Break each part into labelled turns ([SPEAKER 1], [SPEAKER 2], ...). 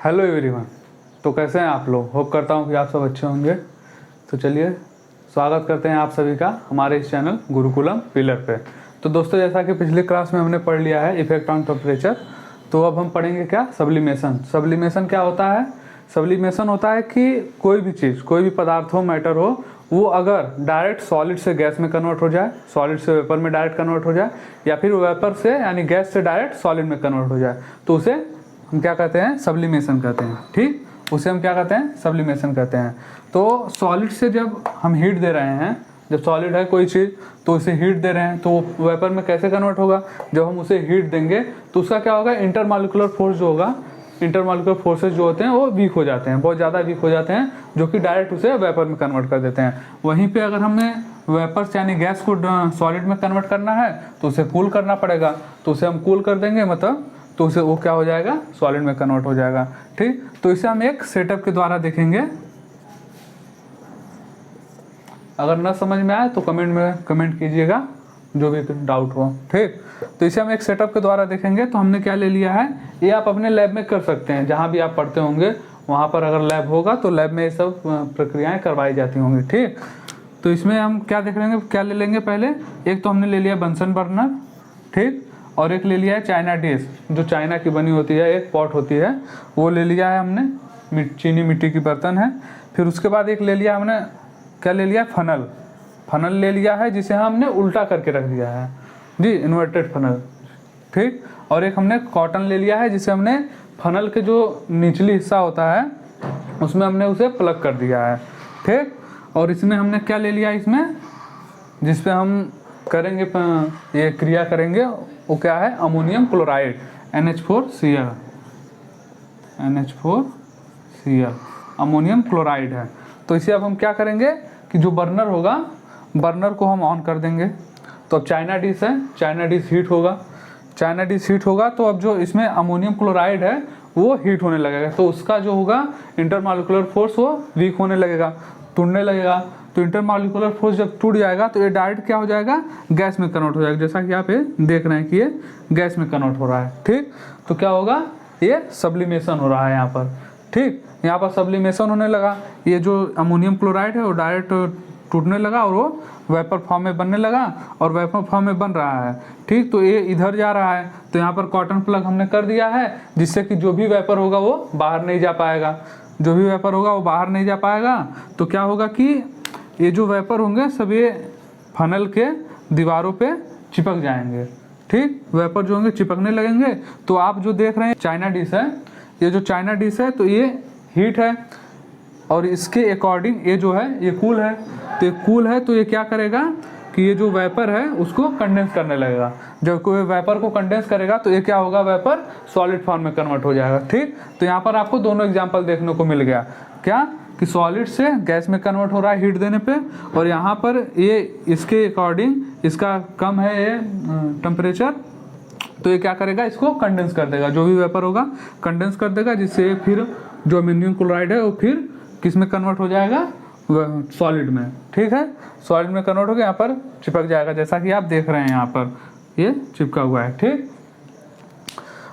[SPEAKER 1] Hello everyone. तो कैसे हैं आप लोग? होप करता हूं कि आप सब अच्छे होंगे। तो चलिए स्वागत करते हैं आप सभी का हमारे इस चैनल गुरुकुलम पिलर पे। तो दोस्तों, जैसा कि पिछली क्लास में हमने पढ़ लिया है इफेक्ट ऑन टेम्परेचर, तो अब हम पढ़ेंगे क्या, सब्लिमेशन। सब्लिमेशन क्या होता है? सब्लिमेशन होता है कि कोई भी चीज़, कोई भी पदार्थ हो, मैटर हो, वो अगर डायरेक्ट सॉलिड से गैस में कन्वर्ट हो जाए, सॉलिड से वेपर में डायरेक्ट कन्वर्ट हो जाए, या फिर वेपर से यानी गैस से डायरेक्ट सॉलिड में कन्वर्ट हो जाए, तो उसे हम क्या कहते हैं? सब्लिमेशन कहते हैं। ठीक, उसे हम क्या कहते हैं? सब्लिमेशन कहते हैं। तो सॉलिड से जब हम हीट दे रहे हैं, जब सॉलिड है कोई चीज़ तो उसे हीट दे रहे हैं, तो वेपर में कैसे कन्वर्ट होगा? जब हम उसे हीट देंगे तो उसका क्या होगा? इंटरमॉलिक्यूलर फोर्स जो होगा, इंटरमॉलिक्यूलर फोर्सेज जो होते हैं वो वीक हो जाते हैं, बहुत ज़्यादा वीक हो जाते हैं, जो कि डायरेक्ट उसे वेपर में कन्वर्ट कर देते हैं। वहीं पे अगर हमने वेपर से यानी गैस को सॉलिड में कन्वर्ट करना है तो उसे कूल करना पड़ेगा, तो उसे हम कूल कर देंगे, मतलब तो उसे वो क्या हो जाएगा? सॉलिड में कन्वर्ट हो जाएगा। ठीक, तो इसे हम एक सेटअप के द्वारा देखेंगे। अगर ना समझ में आए तो कमेंट में कमेंट कीजिएगा, जो भी डाउट हो। ठीक, तो इसे हम एक सेटअप के द्वारा देखेंगे। तो हमने क्या ले लिया है, ये आप अपने लैब में कर सकते हैं, जहाँ भी आप पढ़ते होंगे वहाँ पर अगर लैब होगा तो लैब में ये सब प्रक्रियाएँ करवाई जाती होंगी। ठीक, तो इसमें हम क्या देख लेंगे, क्या ले लेंगे? पहले एक तो हमने ले लिया बंसन बर्नर, ठीक, और एक ले लिया है चाइना डिश, जो चाइना की बनी होती है, एक पॉट होती है, वो ले लिया है हमने, चीनी मिट्टी की बर्तन है। फिर उसके बाद एक ले लिया हमने, क्या ले लिया? फनल। फनल ले लिया है जिसे हमने उल्टा करके रख दिया है जी, इन्वर्टेड फनल। ठीक, और एक हमने कॉटन ले लिया है जिसे हमने फनल के जो निचली हिस्सा होता है उसमें हमने उसे प्लग कर दिया है। ठीक, और इसमें हमने क्या ले लिया, इसमें जिसपे हम करेंगे ये क्रिया करेंगे, वो क्या है? Ammonium chloride, NH4Cl। NH4Cl ammonium chloride है। तो इसे अब हम क्या करेंगे कि जो बर्नर होगा, बर्नर को हम ऑन कर देंगे। तो अब चाइना डिश है, चाइना डिश हीट होगा, चाइना डिश हीट होगा, तो अब जो इसमें अमोनियम क्लोराइड है वो हीट होने लगेगा, तो उसका जो होगा इंटरमॉलिक्यूलर फोर्स वो वीक होने लगेगा, टूटने लगेगा। तो इंटरमॉलिक्यूलर फोर्स जब टूट जाएगा तो ये डायरेक्ट क्या हो जाएगा? गैस में कन्वर्ट हो जाएगा, जैसा कि आप ये देख रहे हैं कि ये गैस में कन्वर्ट हो रहा है। ठीक, तो क्या होगा? ये सब्लिमेशन हो रहा है यहाँ पर। ठीक, यहाँ पर सब्लिमेशन होने लगा, ये जो अमोनियम क्लोराइड है वो डायरेक्ट टूटने लगा और वो वेपर फॉर्म में बनने लगा, और वेपर फॉर्म में बन रहा है। ठीक, तो ये इधर जा रहा है, तो यहाँ पर कॉटन प्लग हमने कर दिया है, जिससे कि जो भी वेपर होगा वो बाहर नहीं जा पाएगा, जो भी वेपर होगा वो बाहर नहीं जा पाएगा। तो क्या होगा कि ये जो वेपर होंगे सब ये फनल के दीवारों पे चिपक जाएंगे। ठीक, वेपर जो होंगे चिपकने लगेंगे। तो आप जो देख रहे हैं चाइना डिश है, ये जो चाइना डिश है तो ये हीट है, और इसके अकॉर्डिंग ये जो है ये कूल है। तो ये कूल है तो ये क्या करेगा कि ये जो वेपर है उसको कंडेंस करने लगेगा। जब कोई वेपर को कंडेंस करेगा तो ये क्या होगा? वेपर सॉलिड फॉर्म में कन्वर्ट हो जाएगा। ठीक, तो यहाँ पर आपको दोनों एग्जांपल देखने को मिल गया, क्या कि सॉलिड से गैस में कन्वर्ट हो रहा है हीट देने पे, और यहाँ पर ये इसके अकॉर्डिंग इसका कम है ये टेम्परेचर, तो ये क्या करेगा? इसको कंडेंस कर देगा, जो भी वेपर होगा कंडेंस कर देगा, जिससे फिर जो अमोनियम क्लोराइड है वो फिर किस में कन्वर्ट हो जाएगा? सॉलिड में। ठीक है, सॉलिड में कन्वर्ट हो गया, यहाँ पर चिपक जाएगा, जैसा कि आप देख रहे हैं यहाँ पर ये चिपका हुआ है। ठीक,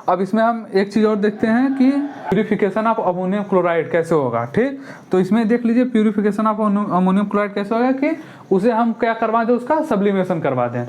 [SPEAKER 1] अब इसमें हम एक चीज़ और देखते हैं कि प्यूरिफिकेशन ऑफ अमोनियम क्लोराइड कैसे होगा। ठीक, तो इसमें देख लीजिए प्यूरिफिकेशन ऑफ अमोनियम क्लोराइड कैसे होगा कि उसे हम क्या करवा दें? उसका सब्लिमेशन करवा दें।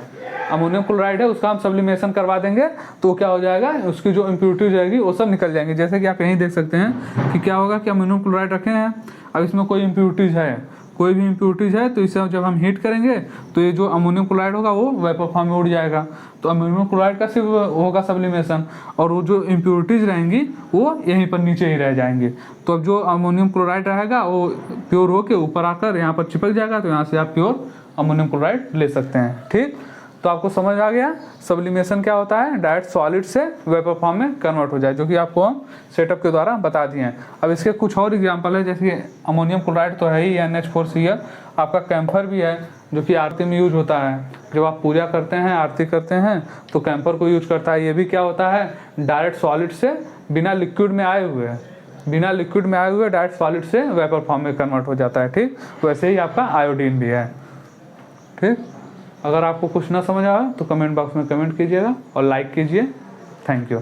[SPEAKER 1] अमोनियम क्लोराइड है उसका हम सब्लिमेशन करवा देंगे, तो क्या हो जाएगा? उसकी जो इम्प्योरिटीज रहेगी वो सब निकल जाएंगी। जैसे कि आप यहीं देख सकते हैं कि क्या होगा कि अमोनियम क्लोराइड रखे हैं, अब इसमें कोई इम्प्योरिटीज है, कोई भी इम्प्योरिटीज है, तो इसे जब हम हीट करेंगे तो ये जो अमोनियम क्लोराइड होगा वो वेपर फॉर्म में उड़ जाएगा। तो अमोनियम क्लोराइड का सिर्फ होगा सब्लिमेशन, और वो जो इम्प्योरिटीज रहेंगी वो यहीं पर नीचे ही रह जाएंगी। तो अब जो अमोनियम क्लोराइड रहेगा वो प्योर होकर ऊपर आकर यहाँ पर चिपक जाएगा, तो यहाँ से आप प्योर अमोनियम क्लोराइड ले सकते हैं। ठीक, तो आपको समझ आ गया सब्लिमेशन क्या होता है? डायरेक्ट सॉलिड से वेपर फॉर्म में कन्वर्ट हो जाए, जो कि आपको हम सेटअप के द्वारा बता दिए हैं। अब इसके कुछ और एग्जांपल है, जैसे अमोनियम क्लोराइड तो है ही, NH4Cl, आपका कैम्फर भी है, जो कि आरती में यूज होता है। जब आप पूजा करते हैं, आरती करते हैं, तो कैम्फर को यूज करता है। ये भी क्या होता है? डायरेक्ट सॉलिड से बिना लिक्विड में आए हुए डायरेक्ट सॉलिड से वेपर फॉर्म में कन्वर्ट हो जाता है। ठीक, वैसे ही आपका आयोडीन भी है। ठीक, अगर आपको कुछ ना समझ आया तो कमेंट बॉक्स में कमेंट कीजिएगा और लाइक कीजिए। Thank you.